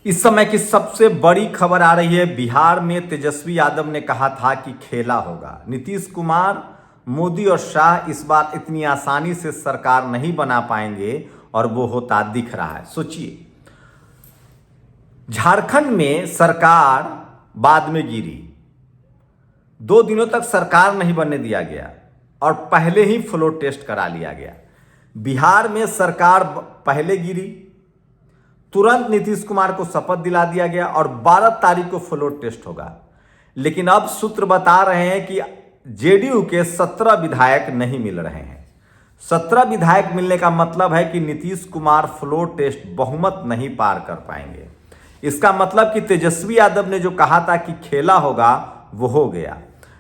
इस समय की सबसे बड़ी खबर आ रही है। बिहार में तेजस्वी यादव ने कहा था कि खेला होगा। नीतीश कुमार, मोदी और शाह इस बार इतनी आसानी से सरकार नहीं बना पाएंगे और वो होता दिख रहा है। सोचिए, झारखंड में सरकार बाद में गिरी, 2 दिनों तक सरकार नहीं बनने दिया गया और पहले ही फ्लोर टेस्ट करा लिया गया। बिहार में सरकार पहले गिरी, तुरंत नीतीश कुमार को शपथ दिला दिया गया और 12 तारीख को फ्लोर टेस्ट होगा। लेकिन अब सूत्र बता रहे हैं कि जेडीयू के 17 विधायक नहीं मिल रहे हैं। 17 विधायक मिलने का मतलब है कि नीतीश कुमार फ्लोर टेस्ट बहुमत नहीं पार कर पाएंगे। इसका मतलब कि तेजस्वी यादव ने जो कहा था कि खेला होगा वो हो गया।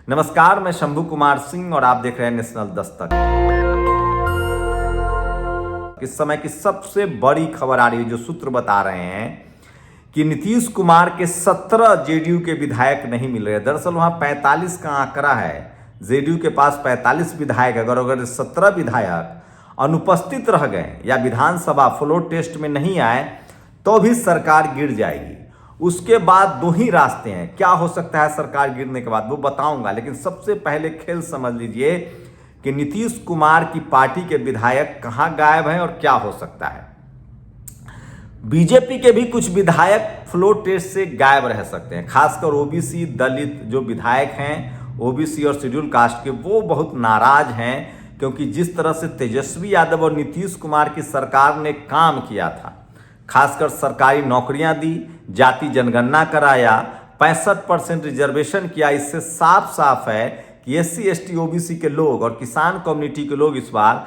नमस्कार, मैं शंभू कुमार सिंह और आप देख रहे हैं नेशनल दस्तक। इस समय की सबसे बड़ी खबर आ रही है, जो सूत्र बता रहे हैं कि नीतीश कुमार के 17 जेडीयू के विधायक नहीं मिल रहे। दरअसल वहां 45 का आंकड़ा है, जेडीयू के पास 45 विधायक। अगर 17 विधायक अनुपस्थित रह गए या विधानसभा फ्लोर टेस्ट में नहीं आए तो भी सरकार गिर जाएगी। उसके बाद दो ही रास्ते हैं, क्या हो सकता है सरकार गिरने के बाद वो बताऊंगा। लेकिन सबसे पहले खेल समझ लीजिए कि नीतीश कुमार की पार्टी के विधायक कहां गायब हैं और क्या हो सकता है। बीजेपी के भी कुछ विधायक फ्लोर टेस्ट से गायब रह सकते हैं, खासकर ओबीसी दलित जो विधायक हैं, ओबीसी और शेड्यूल कास्ट के, वो बहुत नाराज हैं क्योंकि जिस तरह से तेजस्वी यादव और नीतीश कुमार की सरकार ने काम किया था, खासकर सरकारी नौकरियां दी, जाति जनगणना कराया, 65% रिजर्वेशन किया, इससे साफ साफ है कि एससी एसटी ओबीसी के लोग और किसान कम्युनिटी के लोग इस बार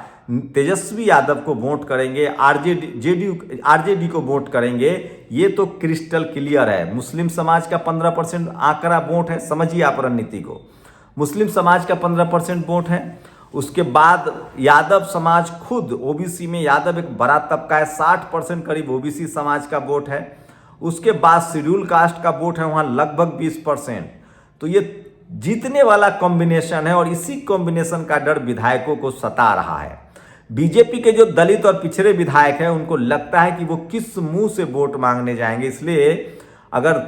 तेजस्वी यादव को वोट करेंगे, आरजेडी को वोट करेंगे। ये तो क्रिस्टल क्लियर है। मुस्लिम समाज का 15% आंकड़ा वोट है, समझिए आप रणनीति को। मुस्लिम समाज का 15% वोट है। उसके बाद यादव समाज खुद, ओबीसी में यादव एक बड़ा तबका है, 60% करीब ओबीसी समाज का वोट है। उसके बाद शेड्यूल कास्ट का वोट है वहां लगभग 20%। तो ये जीतने वाला कॉम्बिनेशन है और इसी कॉम्बिनेशन का डर विधायकों को सता रहा है। बीजेपी के जो दलित और पिछड़े विधायक हैं उनको लगता है कि वो किस मुंह से वोट मांगने जाएंगे, इसलिए अगर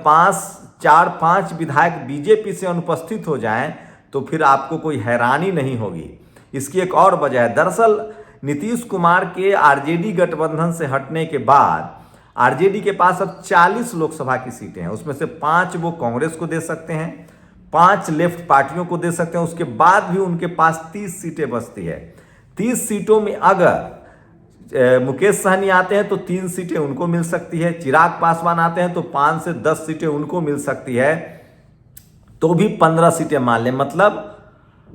4-5 विधायक बीजेपी से अनुपस्थित हो जाएं तो फिर आपको कोई हैरानी नहीं होगी। इसकी एक और वजह है, दरअसल नीतीश कुमार के आरजेडी गठबंधन से हटने के बाद आरजेडी के पास अब 40 लोकसभा की सीटें हैं। उसमें से 5 वो कांग्रेस को दे सकते हैं, 5 लेफ्ट पार्टियों को दे सकते हैं। उसके बाद भी उनके पास 30 सीटें बचती है। 30 सीटों में अगर मुकेश सहनी आते हैं तो 3 सीटें उनको मिल सकती है, चिराग पासवान आते हैं तो 5 से 10 सीटें उनको मिल सकती है, तो भी 15 सीटें मान लें। मतलब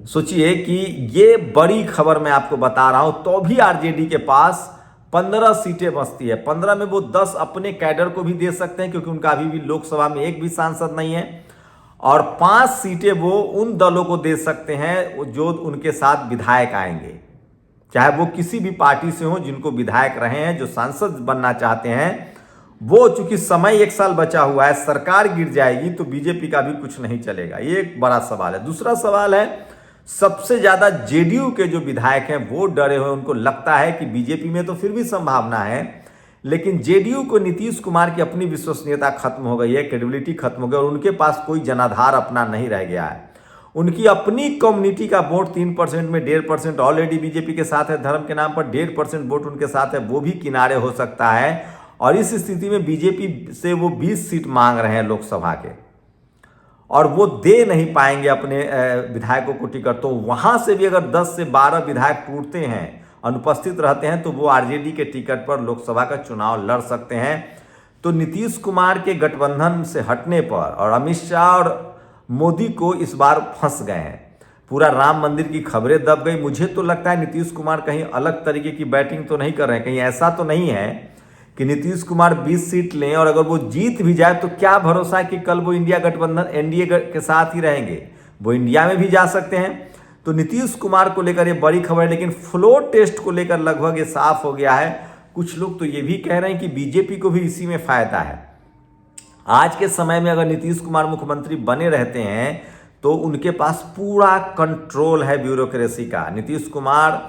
सोचिए कि ये बड़ी खबर मैं आपको बता रहा हूं, तो भी आरजेडी के पास 15 सीटें बचती है। 15 में वो 10 अपने कैडर को भी दे सकते हैं क्योंकि उनका अभी भी लोकसभा में एक भी सांसद नहीं है, और 5 सीटें वो उन दलों को दे सकते हैं जो उनके साथ विधायक आएंगे, चाहे वो किसी भी पार्टी से हो, जिनको विधायक रहे हैं, जो सांसद बनना चाहते हैं वो। चूंकि समय 1 साल बचा हुआ है, सरकार गिर जाएगी तो बीजेपी का भी कुछ नहीं चलेगा। ये एक बड़ा सवाल है। दूसरा सवाल है, सबसे ज्यादा जेडीयू के जो विधायक हैं वो डरे हुए, उनको लगता है कि बीजेपी में तो फिर भी संभावना है, लेकिन जेडीयू को नीतीश कुमार की अपनी विश्वसनीयता खत्म हो गई है, क्रेडिबिलिटी खत्म हो गई और उनके पास कोई जनाधार अपना नहीं रह गया है। उनकी अपनी कम्युनिटी का वोट 3% में 1.5% ऑलरेडी बीजेपी के साथ है, धर्म के नाम पर 1.5% वोट उनके साथ है, वो भी किनारे हो सकता है। और इस स्थिति में बीजेपी से वो 20 सीट मांग रहे हैं लोकसभा के, और वो दे नहीं पाएंगे अपने विधायकों को टिकट। तो वहां से भी अगर 10 से 12 विधायक टूटते हैं, अनुपस्थित रहते हैं, तो वो आरजेडी के टिकट पर लोकसभा का चुनाव लड़ सकते हैं। तो नीतीश कुमार के गठबंधन से हटने पर और अमित शाह और मोदी को इस बार फंस गए हैं। पूरा राम मंदिर की खबरें दब गई। मुझे तो लगता है नीतीश कुमार कहीं अलग तरीके की बैटिंग तो नहीं कर रहे हैं। कहीं ऐसा तो नहीं है कि नीतीश कुमार 20 सीट लें और अगर वो जीत भी जाए तो क्या भरोसा है कि कल वो इंडिया गठबंधन एनडीए के साथ ही रहेंगे, वो इंडिया में भी जा सकते हैं। तो नीतीश कुमार को लेकर ये बड़ी खबर है। लेकिन फ्लोर टेस्ट को लेकर लगभग ये साफ हो गया है। कुछ लोग तो ये भी कह रहे हैं कि बीजेपी को भी इसी में फायदा है। आज के समय में अगर नीतीश कुमार मुख्यमंत्री बने रहते हैं तो उनके पास पूरा कंट्रोल है ब्यूरोक्रेसी का। नीतीश कुमार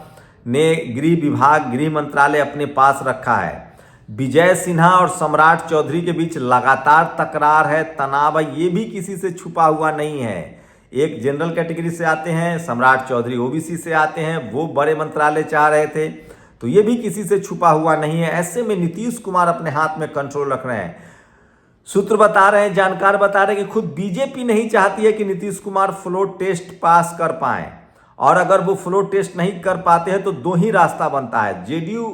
ने गृह विभाग, गृह मंत्रालय अपने पास रखा है। विजय सिन्हा और सम्राट चौधरी के बीच लगातार तकरार है, तनाव है, ये भी किसी से छुपा हुआ नहीं है। एक जनरल कैटेगरी से आते हैं, सम्राट चौधरी ओबीसी से आते हैं, वो बड़े मंत्रालय चाह रहे थे, तो ये भी किसी से छुपा हुआ नहीं है। ऐसे में नीतीश कुमार अपने हाथ में कंट्रोल रख रहे हैं। सूत्र बता रहे हैं, जानकार बता रहे हैं कि खुद बीजेपी नहीं चाहती है कि Nitish Kumar floor test pass कर पाए, और अगर वो फ्लोर टेस्ट नहीं कर पाते हैं तो दो ही रास्ता बनता है। जेडीयू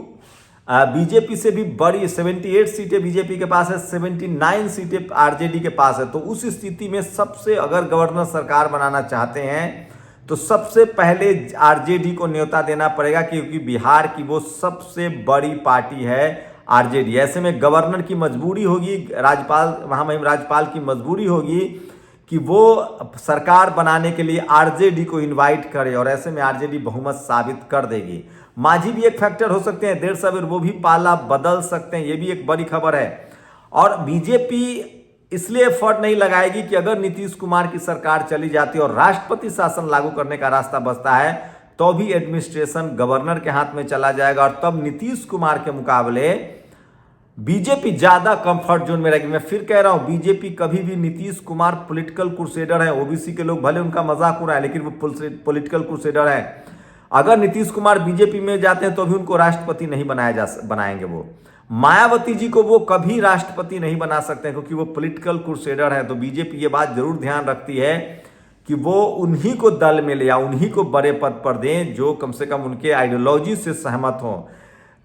बीजेपी से भी बड़ी 78 सीटें बीजेपी के पास है, 79 सीटें आरजेडी के पास है। तो उस स्थिति में सबसे, अगर गवर्नर सरकार बनाना चाहते हैं तो सबसे पहले आरजेडी को न्योता देना पड़ेगा, क्योंकि बिहार की वो सबसे बड़ी पार्टी है आरजेडी। ऐसे में गवर्नर की मजबूरी होगी, राज्यपाल, महामहिम राज्यपाल की मजबूरी होगी कि वो सरकार बनाने के लिए आरजेडी को इनवाइट करे, और ऐसे में आरजेडी बहुमत साबित कर देगी। मांझी भी एक फैक्टर हो सकते हैं, देर सवेर वो भी पाला बदल सकते हैं, ये भी एक बड़ी खबर है। और बीजेपी इसलिए एफर्ट नहीं लगाएगी कि अगर नीतीश कुमार की सरकार चली जाती है और राष्ट्रपति शासन लागू करने का रास्ता बचता है, तो भी एडमिनिस्ट्रेशन गवर्नर के हाथ में चला जाएगा, और तब नीतीश कुमार के मुकाबले बीजेपी ज्यादा कंफर्ट जोन में रहेगी। मैं फिर कह रहा हूं, बीजेपी कभी भी, नीतीश कुमार पॉलिटिकल क्रूसेडर है, ओबीसी के लोग भले उनका मजाक उड़ाए, लेकिन वो पॉलिटिकल क्रूसेडर है। अगर नीतीश कुमार बीजेपी में जाते हैं तो भी उनको राष्ट्रपति नहीं बनाएंगे। वो मायावती जी को वो कभी राष्ट्रपति नहीं बना सकते, क्योंकि वो पॉलिटिकल क्रूसेडर है। तो बीजेपी ये बात जरूर ध्यान रखती है कि वो उन्हीं को दल में ले या उन्हीं को बड़े पद पर दें जो कम से कम उनके आइडियोलॉजी से सहमत हों।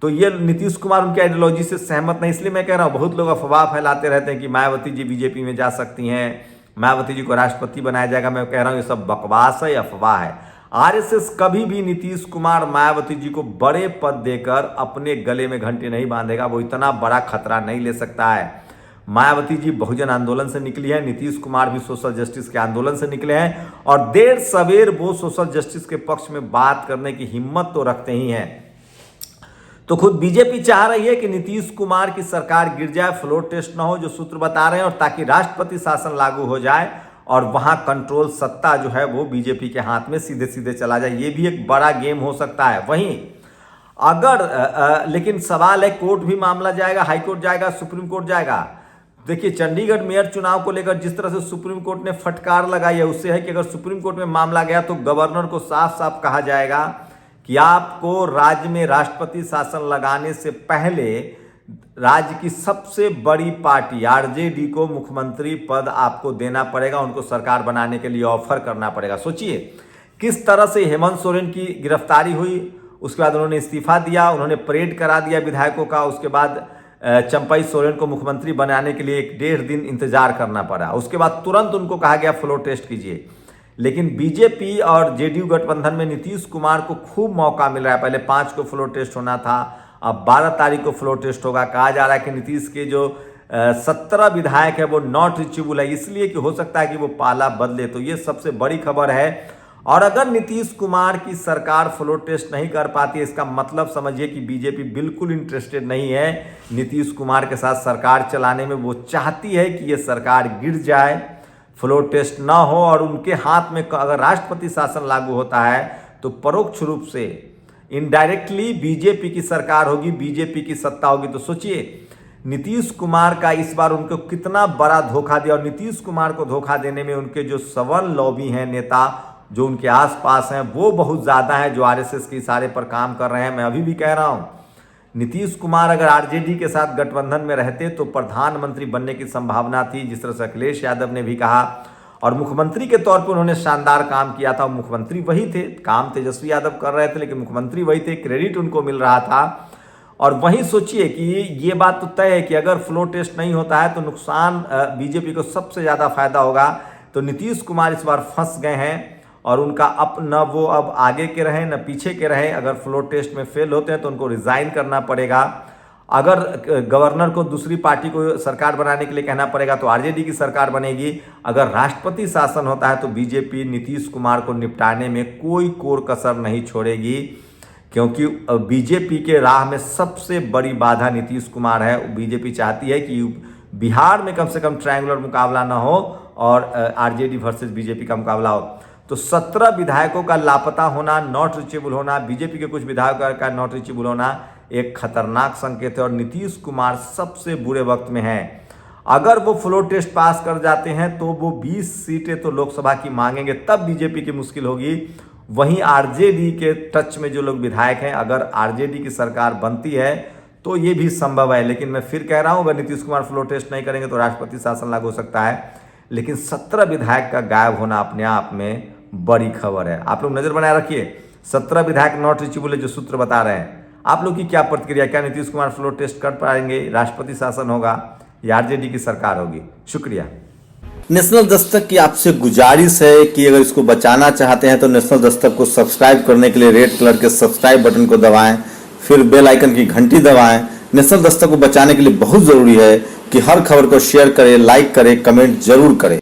तो ये नीतीश कुमार उनके आइडियोलॉजी से सहमत नहीं, इसलिए मैं कह रहा हूं, बहुत लोग अफवाह फैलाते रहते हैं कि मायावती जी बीजेपी में जा सकती हैं, मायावती जी को राष्ट्रपति बनाया जाएगा। मैं कह रहा हूं ये सब बकवास है, अफवाह है। आरएसएस कभी भी नीतीश कुमार, मायावती जी को बड़े पद देकर अपने गले में घंटी नहीं बांधेगा, वो इतना बड़ा खतरा नहीं ले सकता है। मायावती जी बहुजन आंदोलन से निकली है, नीतीश कुमार भी सोशल जस्टिस के आंदोलन से निकले हैं, और देर सवेर वो सोशल जस्टिस के पक्ष में बात करने की हिम्मत तो रखते ही हैं। तो खुद बीजेपी चाह रही है कि नीतीश कुमार की सरकार गिर जाए, फ्लोर टेस्ट ना हो, जो सूत्र बता रहे हैं, और ताकि राष्ट्रपति शासन लागू हो जाए और वहां कंट्रोल, सत्ता जो है वो बीजेपी के हाथ में सीधे सीधे चला जाए। ये भी एक बड़ा गेम हो सकता है। वहीं अगर लेकिन सवाल है, कोर्ट भी मामला जाएगा, हाई कोर्ट जाएगा, सुप्रीम कोर्ट जाएगा। देखिए, चंडीगढ़ मेयर चुनाव को लेकर जिस तरह से सुप्रीम कोर्ट ने फटकार लगाई है, उससे है कि अगर सुप्रीम कोर्ट में मामला गया तो गवर्नर को साफ साफ कहा जाएगा कि आपको राज्य में राष्ट्रपति शासन लगाने से पहले राज्य की सबसे बड़ी पार्टी आरजेडी को मुख्यमंत्री पद आपको देना पड़ेगा, उनको सरकार बनाने के लिए ऑफर करना पड़ेगा। सोचिए किस तरह से हेमंत सोरेन की गिरफ्तारी हुई, उसके बाद उन्होंने इस्तीफा दिया, उन्होंने परेड करा दिया विधायकों का, उसके बाद चंपई सोरेन को मुख्यमंत्री बनाने के लिए 1.5 दिन इंतजार करना पड़ा, उसके बाद तुरंत उनको कहा गया फ्लोर टेस्ट कीजिए। लेकिन बीजेपी और जेडीयू गठबंधन में नीतीश कुमार को खूब मौका मिल रहा है। पहले 5 को फ्लोर टेस्ट होना था, अब 12 तारीख को फ्लोर टेस्ट होगा। कहा जा रहा है कि नीतीश के जो 17 विधायक है वो नॉट रिचेबल है, इसलिए कि हो सकता है कि वो पाला बदले। तो ये सबसे बड़ी खबर है। और अगर नीतीश कुमार की सरकार फ्लोर टेस्ट नहीं कर पाती है, इसका मतलब समझिए कि बीजेपी बिल्कुल इंटरेस्टेड नहीं है नीतीश कुमार के साथ सरकार चलाने में। वो चाहती है कि ये सरकार गिर जाए, फ्लोर टेस्ट ना हो, और उनके हाथ में अगर राष्ट्रपति शासन लागू होता है तो परोक्ष रूप से, इनडायरेक्टली बीजेपी की सरकार होगी, बीजेपी की सत्ता होगी। तो सोचिए नीतीश कुमार का इस बार उनको कितना बड़ा धोखा दिया, और नीतीश कुमार को धोखा देने में उनके जो सवन लॉबी हैं, नेता जो उनके आसपास हैं, वो बहुत ज़्यादा हैं, जो आरएसएस के इशारे पर काम कर रहे हैं। मैं अभी भी कह रहा हूँ, नीतीश कुमार अगर आरजेडी के साथ गठबंधन में रहते तो प्रधानमंत्री बनने की संभावना थी, जिस तरह से अखिलेश यादव ने भी कहा, और मुख्यमंत्री के तौर पर उन्होंने शानदार काम किया था। मुख्यमंत्री वही थे, काम तेजस्वी यादव कर रहे थे, लेकिन मुख्यमंत्री वही थे, क्रेडिट उनको मिल रहा था। और वहीं सोचिए कि ये बात तो तय है कि अगर फ्लोर टेस्ट नहीं होता है तो नुकसान बीजेपी को सबसे ज़्यादा फायदा होगा। तो नीतीश कुमार इस बार फंस गए हैं, और उनका न वो अब आगे के रहें न पीछे के रहें। अगर फ्लोर टेस्ट में फेल होते हैं तो उनको रिजाइन करना पड़ेगा। अगर गवर्नर को दूसरी पार्टी को सरकार बनाने के लिए कहना पड़ेगा तो आरजेडी की सरकार बनेगी। अगर राष्ट्रपति शासन होता है तो बीजेपी नीतीश कुमार को निपटाने में कोई कोर कसर नहीं छोड़ेगी, क्योंकि बीजेपी के राह में सबसे बड़ी बाधा नीतीश कुमार है। बीजेपी चाहती है कि बिहार में कम से कम ट्रायंगुलर मुकाबला ना हो और आरजेडी वर्सेस बीजेपी का मुकाबला हो। तो 17 विधायकों का लापता होना, नॉट रिचेबल होना, बीजेपी के कुछ विधायकों का नॉट रिचेबल होना, एक खतरनाक संकेत है और नीतीश कुमार सबसे बुरे वक्त में हैं। अगर वो फ्लोर टेस्ट पास कर जाते हैं तो वो 20 सीटें तो लोकसभा की मांगेंगे, तब बीजेपी की मुश्किल होगी। वहीं आरजेडी के टच में जो लोग विधायक हैं, अगर आरजेडी की सरकार बनती है तो ये भी संभव है। लेकिन मैं फिर कह रहा हूं, अगर नीतीश कुमार फ्लोर टेस्ट नहीं करेंगे तो राष्ट्रपति शासन लागू हो सकता है। लेकिन 17 विधायक का गायब होना अपने आप में बड़ी खबर है। आप लोग नजर बनाए रखिए, 17 विधायक नॉट रीचेबल जो सूत्र बता रहे हैं। आप लोग की क्या प्रतिक्रिया, क्या नीतीश कुमार फ्लोर टेस्ट कर पाएंगे, राष्ट्रपति शासन होगा या आरजेडी की सरकार होगी? शुक्रिया। नेशनल दस्तक की आपसे गुजारिश है कि अगर इसको बचाना चाहते हैं तो नेशनल दस्तक को सब्सक्राइब करने के लिए रेड कलर के सब्सक्राइब बटन को दबाएं, फिर बेल आइकन की घंटी दबाएं। नेशनल दस्तक को बचाने के लिए बहुत जरूरी है कि हर खबर को शेयर करें, लाइक करें, कमेंट जरूर करें।